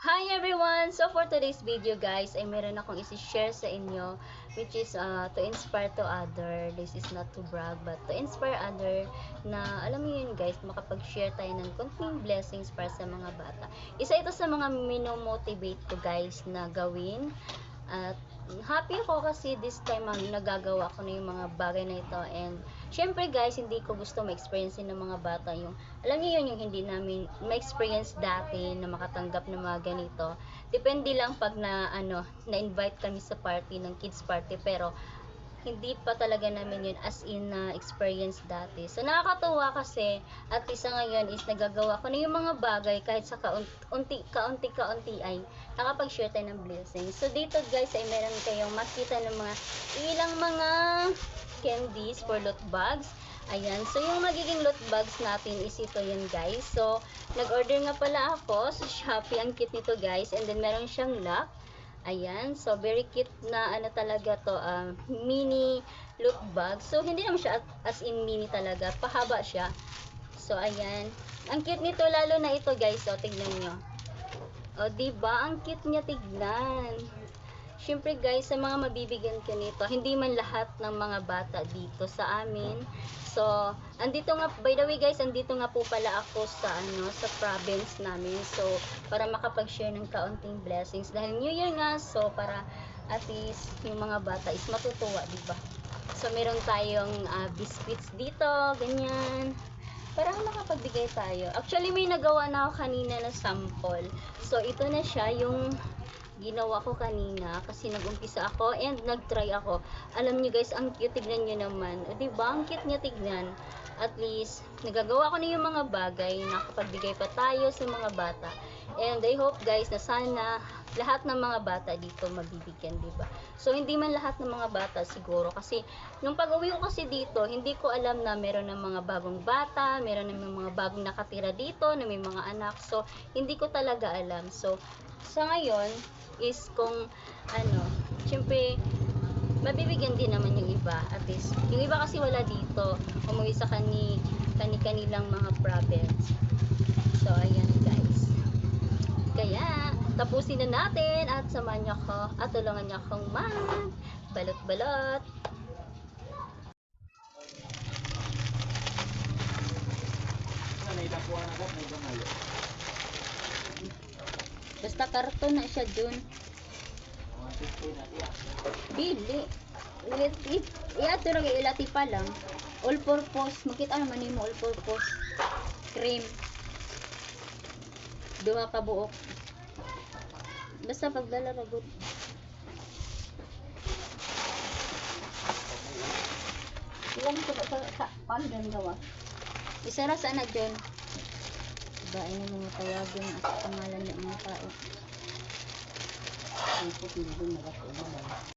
Hi everyone! So for today's video guys, ay meron akong isi-share sa inyo which is to inspire to other. This is not to brag but to inspire other na alam niyo yun guys, makapag-share tayo ng konting blessings para sa mga bata. Isa ito sa mga mino-motivate ko guys na gawin. At happy ako kasi this time nagagawa ko na yung mga bagay na ito. And syempre guys, hindi ko gusto ma-experience ng mga bata yung, alam niyo yun, yung hindi namin ma-experience dati na makatanggap ng mga ganito. Depende lang pag na-invite kami sa party ng kids party, pero hindi pa talaga namin yun as in experience dati. So nakakatuwa kasi at isa ngayon is nagagawa ko na yung mga bagay kahit sa kaunti ay nakapag-share tayo ng blessings. So dito guys ay meron kayong makita ng mga ilang mga candies for loot bags. Ayan, so yung magiging loot bags natin is ito yan guys. So nag-order nga pala ako sa Shopee, ang cute nito guys, and then meron siyang lock. Ayan, so very cute na talaga to, mini loot bag. So hindi naman siya as in mini talaga, pahaba siya. So ayan, ang cute nito lalo na ito guys, so tignan nyo. O diba, ang cute niya tignan. Syempre guys, sa mga mabibigyan ko nito, hindi man lahat ng mga bata dito sa amin. So, andito nga, by the way guys, andito nga po pala ako sa sa province namin. So, para makapag-share ng kaunting blessings dahil New Year nga, so para at least yung mga bata is matutuwa, di ba? So, meron tayong biscuits dito, ganyan. Para makapagbigay tayo. Actually, may nagawa na ako kanina na sample. So, ito na siya yung ginawa ko kanina kasi nag-umpisa ako and nag-try ako. Alam niyo guys, ang cute, tignan niyo naman. O, diba? Ang cute niya tignan. At least, nagagawa ko na yung mga bagay, nakapagbigay pa tayo sa mga bata. And I hope guys na sana lahat ng mga bata dito mabibigyan, diba? So, hindi man lahat ng mga bata siguro kasi nung pag-uwi ko kasi dito, hindi ko alam na meron ng mga bagong bata, meron ng mga bagong nakatira dito, na may mga anak. So, hindi ko talaga alam. So, sa ngayon, is kung syempre mabibigyan din naman yung iba, at least yung iba kasi wala dito, umuwi sa kanilang mga province. So ayan guys, kaya tapusin na natin at samahan niyo ako at tulungan niyo akong balot-balot. Basta karton na siya dun. Dili. Iyato ra kay ilati pa lang. All purpose. Makita naman nimo all purpose. Cream. Duha ka buok. Basta pagdala ra gud. Ilan ko ka pandan gawa. Isa ra sa na dyan. Bain mo mga tawagan at pangalan ng mga tao. Ang puti na dun nagkakaumabay.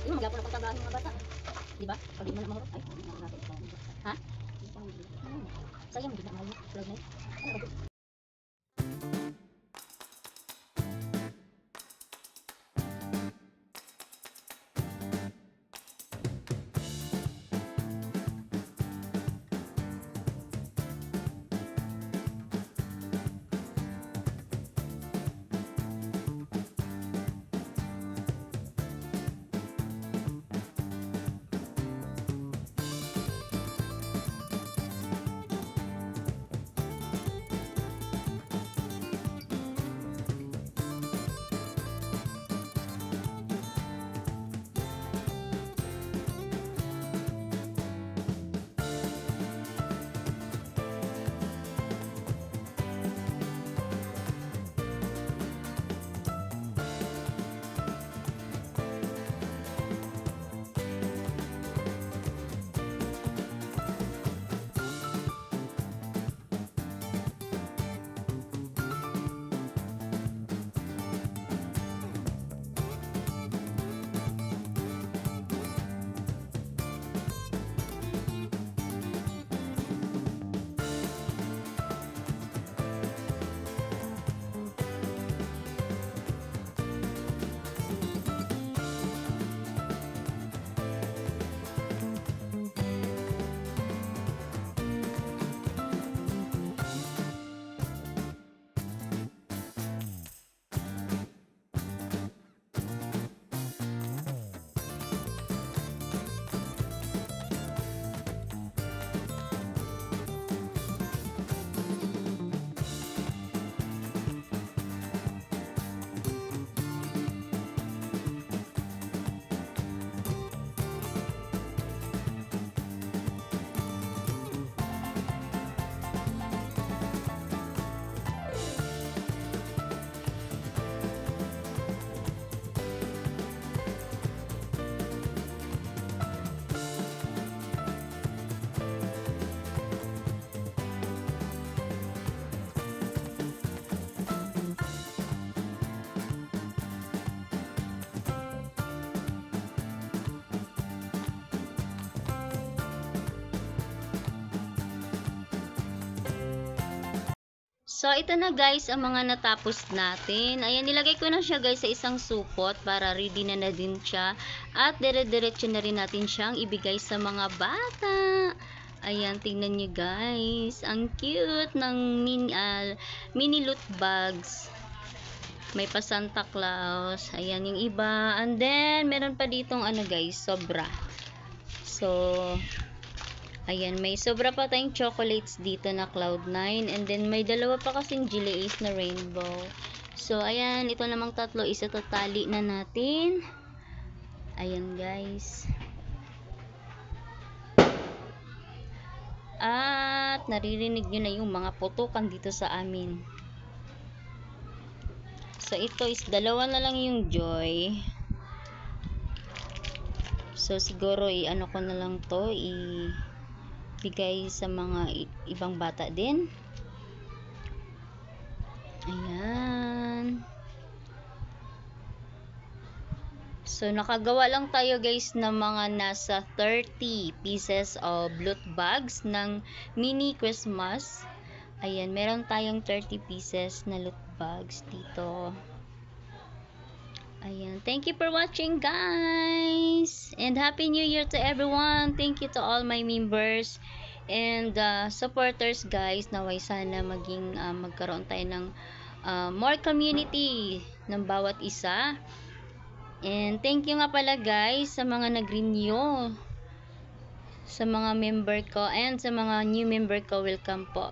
Yung magyapo na pagtabahan ng mga bata. Di ba? Pag di mo na mahurot, ay, hindi na natin. Ha? Sayang, hindi na mahal mo. Vlog na yun. Ano ba? So, ito na guys, ang mga natapos natin. Ayan, nilagay ko na siya guys sa isang supot para ready na din siya. At dire-diretso na rin natin siyang ibigay sa mga bata. Ayan, tingnan nyo guys. Ang cute ng mini loot bags. May pa Santa Claus. Ayan, yung iba. And then, meron pa ditong ano guys, sobra. So, ayan, may sobra pa tayong chocolates dito na Cloud9. And then, may dalawa pa kasing Jelly Ace na rainbow. So, ayan, ito namang tatlo, isatatali na natin. Ayan, guys. At, naririnig nyo na yung mga putukan dito sa amin. So, ito is dalawa na lang yung Joy. So, siguro, i-ano ko na lang to, bigay sa mga ibang bata din. Ayan. So, nakagawa lang tayo guys ng mga nasa 30 pieces of loot bags ng mini Christmas. Ayan, meron tayong 30 pieces na loot bags dito. Ayan, thank you for watching guys. And Happy New Year to everyone. Thank you to all my members and supporters guys. Naway sana magkaroon tayo ng more community ng bawat isa. And thank you nga pala guys sa mga nag-renew, sa mga member ko, and sa mga new member ko, welcome po.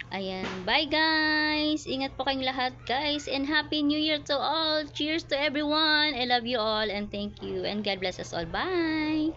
Ayan, bye guys, ingat po kayong lahat guys, and Happy New Year to all. Cheers to everyone. I love you all and thank you, and God bless us all. Bye.